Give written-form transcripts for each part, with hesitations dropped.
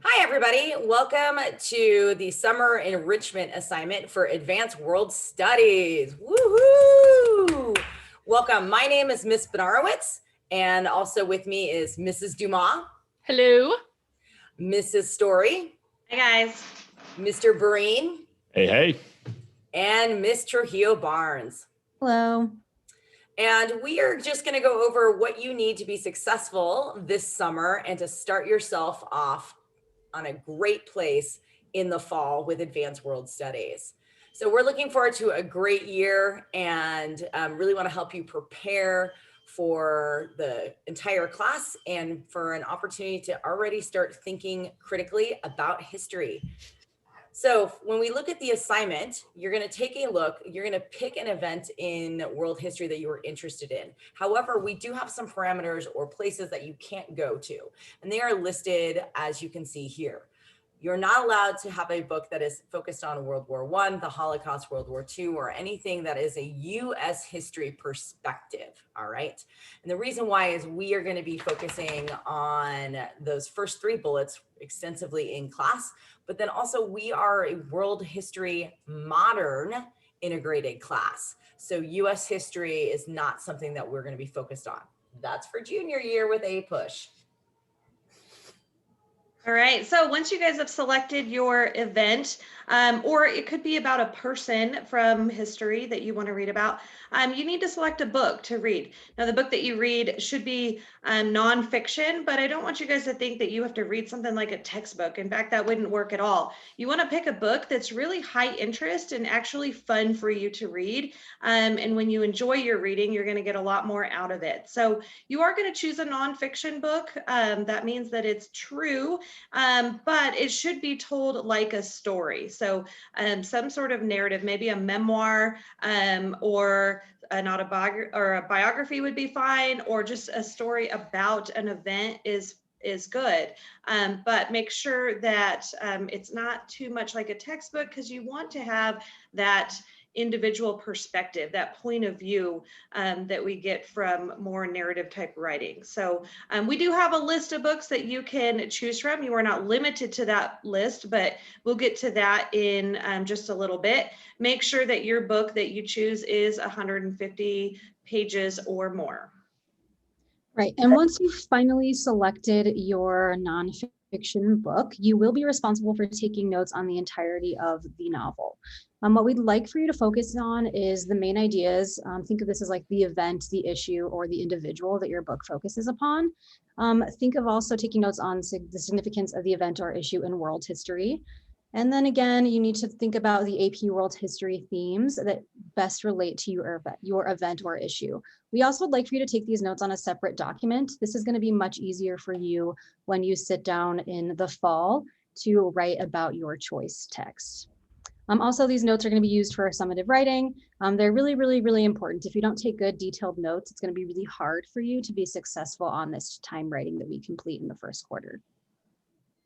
Hi, everybody. Welcome to the summer enrichment assignment for Advanced World Studies. Woohoo! Welcome. My name is Miss Benarowitz, and also with me is Mrs. Dumas, Hello. Mrs. Story, Hi, guys. Mr. Breen, Hey, hey. and Miss Trujillo Barnes. Hello. And we are just going to go over what you need to be successful this summer and to start yourself off on a great place in the fall with Advanced World Studies. So we're looking forward to a great year and really want to help you prepare for the entire class and for an opportunity to already start thinking critically about history. So when we look at the assignment, you're going to take a look, you're going to pick an event in world history that you are interested in. However, we do have some parameters or places that you can't go to, and they are listed as you can see here. You're not allowed to have a book that is focused on World War I, the Holocaust, World War II, or anything that is a US history perspective, all right? And the reason why is we are going to be focusing on those first three bullets extensively in class, but then also we are a world history modern integrated class. So US history is not something that we're going to be focused on. That's for junior year with a push. All right, so once you guys have selected your event, or it could be about a person from history that you want to read about, you need to select a book to read. Now, the book that you read should be nonfiction, but I don't want you guys to think that you have to read something like a textbook. In fact, that wouldn't work at all. You want to pick a book that's really high interest and actually fun for you to read. And when you enjoy your reading, you're going to get a lot more out of it. So you are going to choose a nonfiction book. That means that it's true. But it should be told like a story. So some sort of narrative, maybe a memoir or an autobiography or a biography would be fine, or just a story about an event is good. But make sure that it's not too much like a textbook, because you want to have that individual perspective, that point of view that we get from more narrative type writing. So we do have a list of books that you can choose from. You are not limited to that list, but we'll get to that in just a little bit. Make sure that your book that you choose is 150 pages or more. Right. And once you've finally selected your nonfiction book, you will be responsible for taking notes on the entirety of the novel. What we'd like for you to focus on is the main ideas. Think of this as like the event, the issue, or the individual that your book focuses upon. Think of also taking notes on the significance of the event or issue in world history. And then again, you need to think about the AP World History themes that best relate to your event or issue. We also would like for you to take these notes on a separate document. This is going to be much easier for you when you sit down in the fall to write about your choice text. Also, these notes are going to be used for summative writing. They're really, really, really important. If you don't take good detailed notes, it's going to be really hard for you to be successful on this time writing that we complete in the first quarter.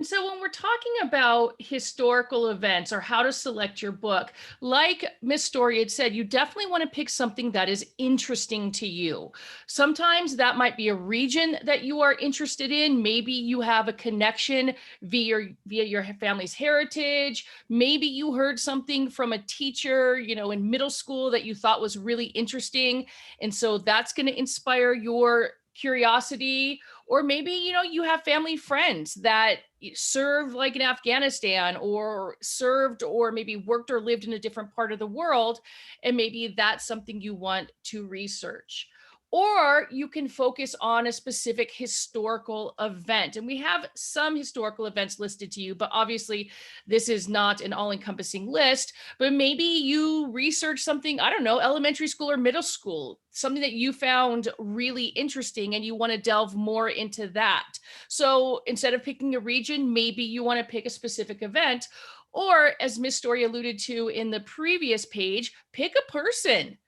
So when we're talking about historical events or how to select your book, like Miss Story had said, you definitely want to pick something that is interesting to you. Sometimes that might be a region that you are interested in. Maybe you have a connection via your family's heritage. Maybe you heard something from a teacher, in middle school that you thought was really interesting. And so that's going to inspire your curiosity. Or maybe, you have family friends that served like in Afghanistan or served or maybe worked or lived in a different part of the world. And maybe that's something you want to research. Or you can focus on a specific historical event. And we have some historical events listed to you, but obviously this is not an all-encompassing list. But maybe you research something, I don't know, elementary school or middle school, something that you found really interesting and you want to delve more into that. So instead of picking a region, maybe you want to pick a specific event. Or as Miss Story alluded to in the previous page, pick a person.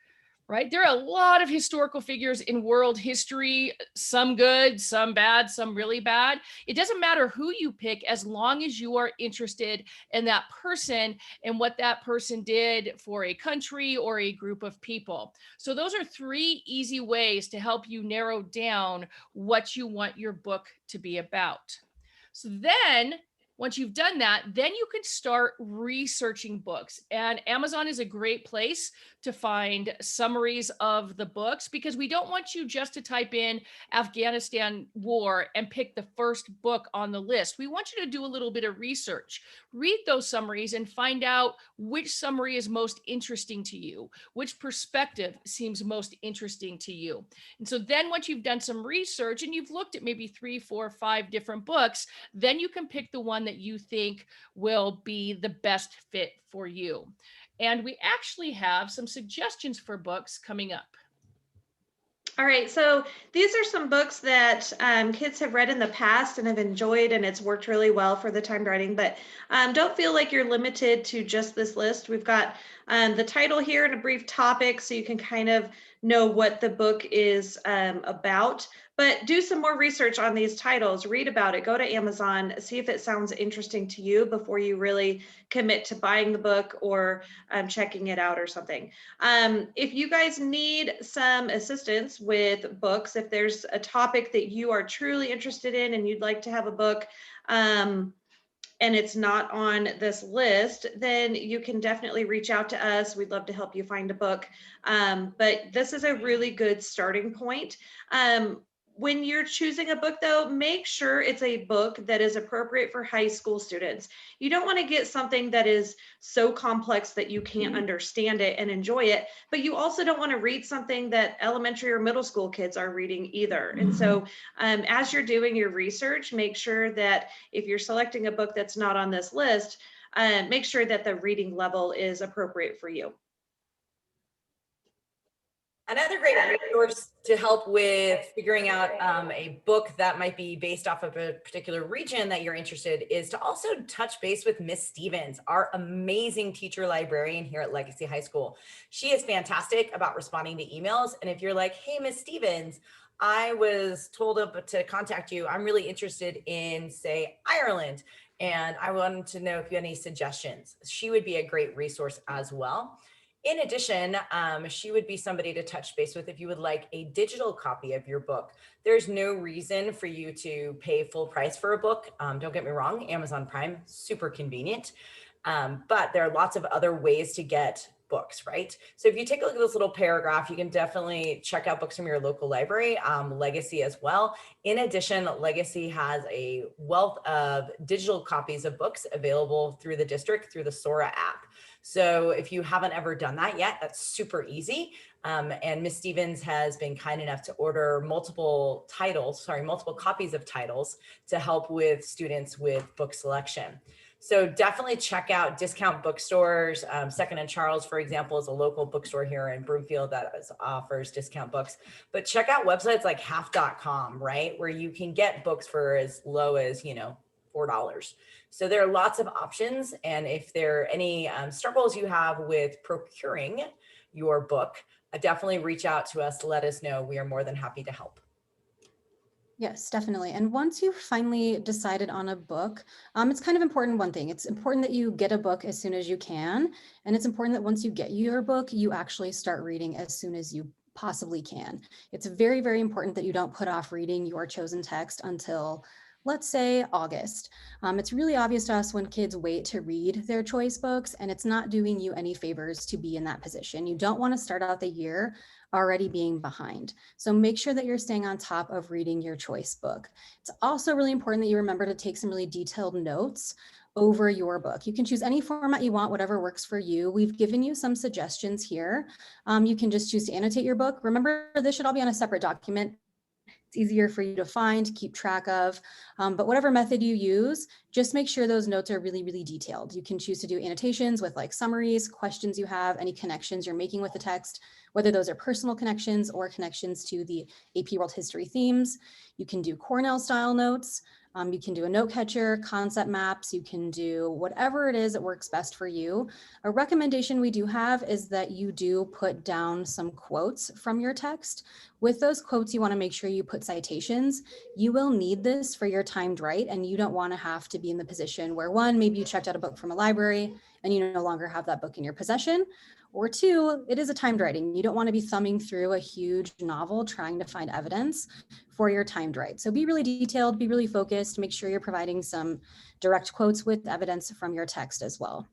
Right? There are a lot of historical figures in world history, some good, some bad, some really bad. It doesn't matter who you pick as long as you are interested in that person and what that person did for a country or a group of people. So those are three easy ways to help you narrow down what you want your book to be about. So then Once you've done that, then you can start researching books. And Amazon is a great place to find summaries of the books, because we don't want you just to type in Afghanistan war and pick the first book on the list. We want you to do a little bit of research, read those summaries, and find out which summary is most interesting to you, which perspective seems most interesting to you. And so then once you've done some research and you've looked at maybe 3, 4, 5 different books, then you can pick the one that you think will be the best fit for you. And we actually have some suggestions for books coming up. All right, so these are some books that kids have read in the past and have enjoyed, and it's worked really well for the timed writing, but don't feel like you're limited to just this list. We've got the title here and a brief topic so you can kind of know what the book is about, but do some more research on these titles, read about it, go to Amazon, see if it sounds interesting to you before you really commit to buying the book or checking it out or something. If you guys need some assistance with books, if there's a topic that you are truly interested in and you'd like to have a book, and it's not on this list, then you can definitely reach out to us. We'd love to help you find a book. But this is a really good starting point. When you're choosing a book, though, make sure it's a book that is appropriate for high school students. You don't want to get something that is so complex that you can't understand it and enjoy it, but you also don't want to read something that elementary or middle school kids are reading either. And so as you're doing your research, make sure that if you're selecting a book that's not on this list, make sure that the reading level is appropriate for you. Another great resource to help with figuring out a book that might be based off of a particular region that you're interested is to also touch base with Miss Stevens, our amazing teacher librarian here at Legacy High School. She is fantastic about responding to emails. And if you're like, hey, Miss Stevens, I was told to contact you. I'm really interested in, say, Ireland, and I wanted to know if you had any suggestions. She would be a great resource as well. In addition, she would be somebody to touch base with if you would like a digital copy of your book. There's no reason for you to pay full price for a book. Don't get me wrong, Amazon Prime, super convenient. But there are lots of other ways to get books, right? So if you take a look at this little paragraph, you can definitely check out books from your local library, Legacy as well. In addition, Legacy has a wealth of digital copies of books available through the district, through the Sora app. So if you haven't ever done that yet, that's super easy. And Miss Stevens has been kind enough to order multiple copies of titles to help with students with book selection. So definitely check out discount bookstores. Second and Charles, for example, is a local bookstore here in Broomfield that offers discount books. But check out websites like half.com, right? Where you can get books for as low as, $4. So there are lots of options. And if there are any struggles you have with procuring your book, definitely reach out to us. Let us know. We are more than happy to help. Yes, definitely. And once you've finally decided on a book, it's kind of important. One thing, it's important that you get a book as soon as you can. And it's important that once you get your book, you actually start reading as soon as you possibly can. It's very, very important that you don't put off reading your chosen text until, let's say, August. It's really obvious to us when kids wait to read their choice books, and it's not doing you any favors to be in that position. You don't want to start out the year already being behind. So make sure that you're staying on top of reading your choice book. It's also really important that you remember to take some really detailed notes over your book. You can choose any format you want, whatever works for you. We've given you some suggestions here. You can just choose to annotate your book. Remember, this should all be on a separate document. It's easier for you to find, keep track of, but whatever method you use, just make sure those notes are really, really detailed. You can choose to do annotations with like summaries, questions you have, any connections you're making with the text, whether those are personal connections or connections to the AP World History themes. You can do Cornell style notes. You can do a note catcher, concept maps. You can do whatever it is that works best for you. A recommendation we do have is that you do put down some quotes from your text. With those quotes, you want to make sure you put citations. You will need this for your timed write, and you don't want to have to be in the position where, one, maybe you checked out a book from a library and you no longer have that book in your possession, Or two, it is a timed writing. You don't want to be thumbing through a huge novel trying to find evidence for your timed write. So be really detailed, be really focused, make sure you're providing some direct quotes with evidence from your text as well.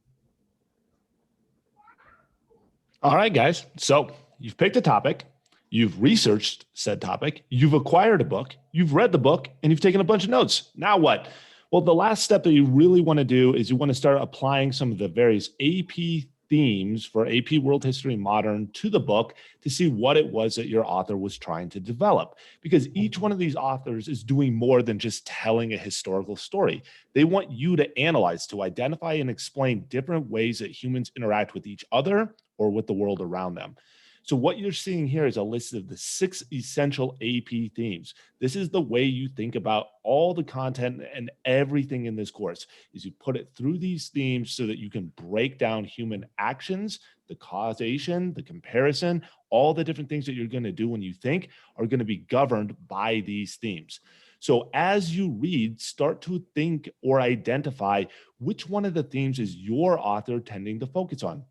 All right, guys. So you've picked a topic, you've researched said topic, you've acquired a book, you've read the book, and you've taken a bunch of notes. Now what? Well, the last step that you really want to do is you want to start applying some of the various AP themes for AP World History Modern to the book to see what it was that your author was trying to develop. Because each one of these authors is doing more than just telling a historical story. They want you to analyze, to identify and explain different ways that humans interact with each other or with the world around them. So what you're seeing here is a list of the 6 essential AP themes. This is the way you think about all the content and everything in this course, is you put it through these themes so that you can break down human actions, the causation, the comparison, all the different things that you're going to do when you think are going to be governed by these themes. So as you read, start to think or identify which one of the themes is your author tending to focus on.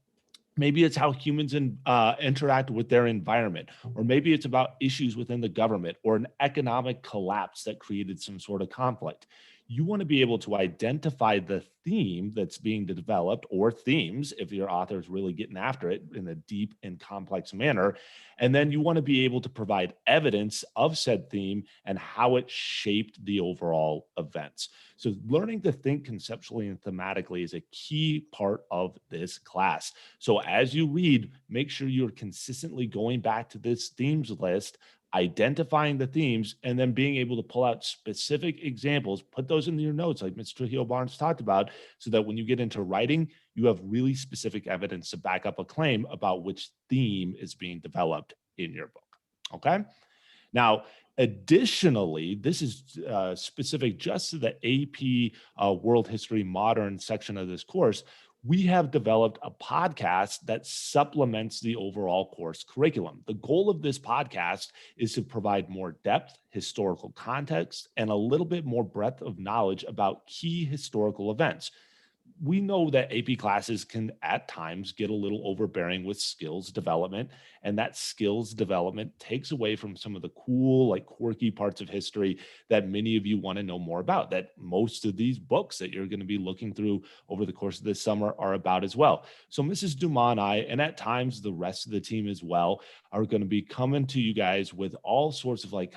Maybe it's how humans interact with their environment, or maybe it's about issues within the government or an economic collapse that created some sort of conflict. You want to be able to identify the theme that's being developed, or themes if your author is really getting after it in a deep and complex manner. And then you want to be able to provide evidence of said theme and how it shaped the overall events. So learning to think conceptually and thematically is a key part of this class. So as you read, make sure you're consistently going back to this themes list, identifying the themes, and then being able to pull out specific examples, put those into your notes like Ms. Trujillo Barnes talked about, so that when you get into writing, you have really specific evidence to back up a claim about which theme is being developed in your book. Okay? Now, additionally, this is specific just to the AP World History Modern section of this course. We have developed a podcast that supplements the overall course curriculum. The goal of this podcast is to provide more depth, historical context, and a little bit more breadth of knowledge about key historical events. We know that AP classes can at times get a little overbearing with skills development, and that skills development takes away from some of the cool, like quirky parts of history that many of you want to know more about, that most of these books that you're going to be looking through over the course of this summer are about as well. So Mrs. Dumas and I, and at times the rest of the team as well, are going to be coming to you guys with all sorts of like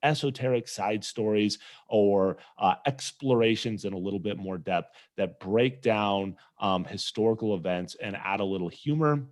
esoteric side stories or explorations in a little bit more depth that break down historical events and add a little humor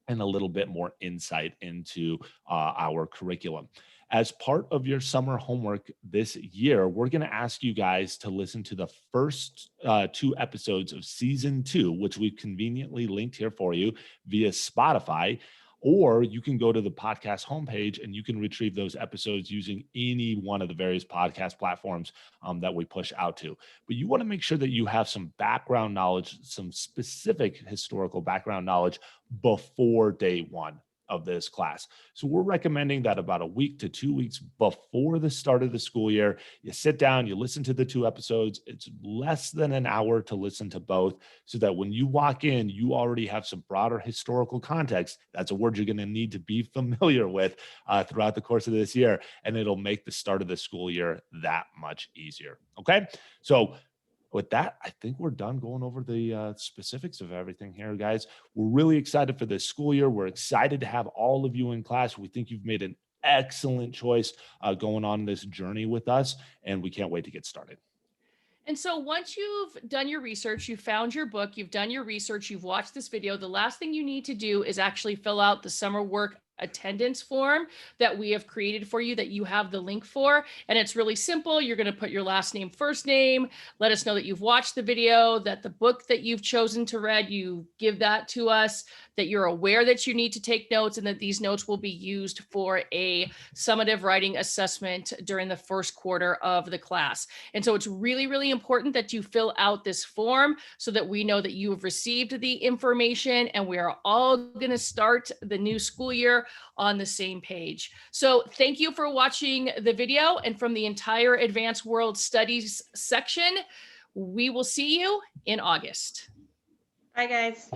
and a little bit more insight into our curriculum. As part of your summer homework this year, we're going to ask you guys to listen to the first 2 episodes of season 2, which we've conveniently linked here for you via Spotify. Or you can go to the podcast homepage and you can retrieve those episodes using any one of the various podcast platforms that we push out to. But you want to make sure that you have some background knowledge, some specific historical background knowledge before day 1 of this class. So we're recommending that about a week to 2 weeks before the start of the school year, you sit down, you listen to the 2 episodes. It's less than an hour to listen to both, so that when you walk in, you already have some broader historical context. That's a word you're going to need to be familiar with throughout the course of this year, and it'll make the start of the school year that much easier. Okay. So with that, I think we're done going over the specifics of everything here, guys. We're really excited for this school year. We're excited to have all of you in class. We think you've made an excellent choice going on this journey with us, and we can't wait to get started. And so once you've done your research, you've found your book, you've done your research, you've watched this video, the last thing you need to do is actually fill out the summer work attendance form that we have created for you, that you have the link for. And it's really simple. You're going to put your last name, first name, let us know that you've watched the video, that the book that you've chosen to read, you give that to us, that you're aware that you need to take notes, and that these notes will be used for a summative writing assessment during the first quarter of the class. And so it's really, really important that you fill out this form so that we know that you have received the information, and we are all going to start the new school year on the same page. So thank you for watching the video, and from the entire Advanced World Studies section, we will see you in August. Bye, guys.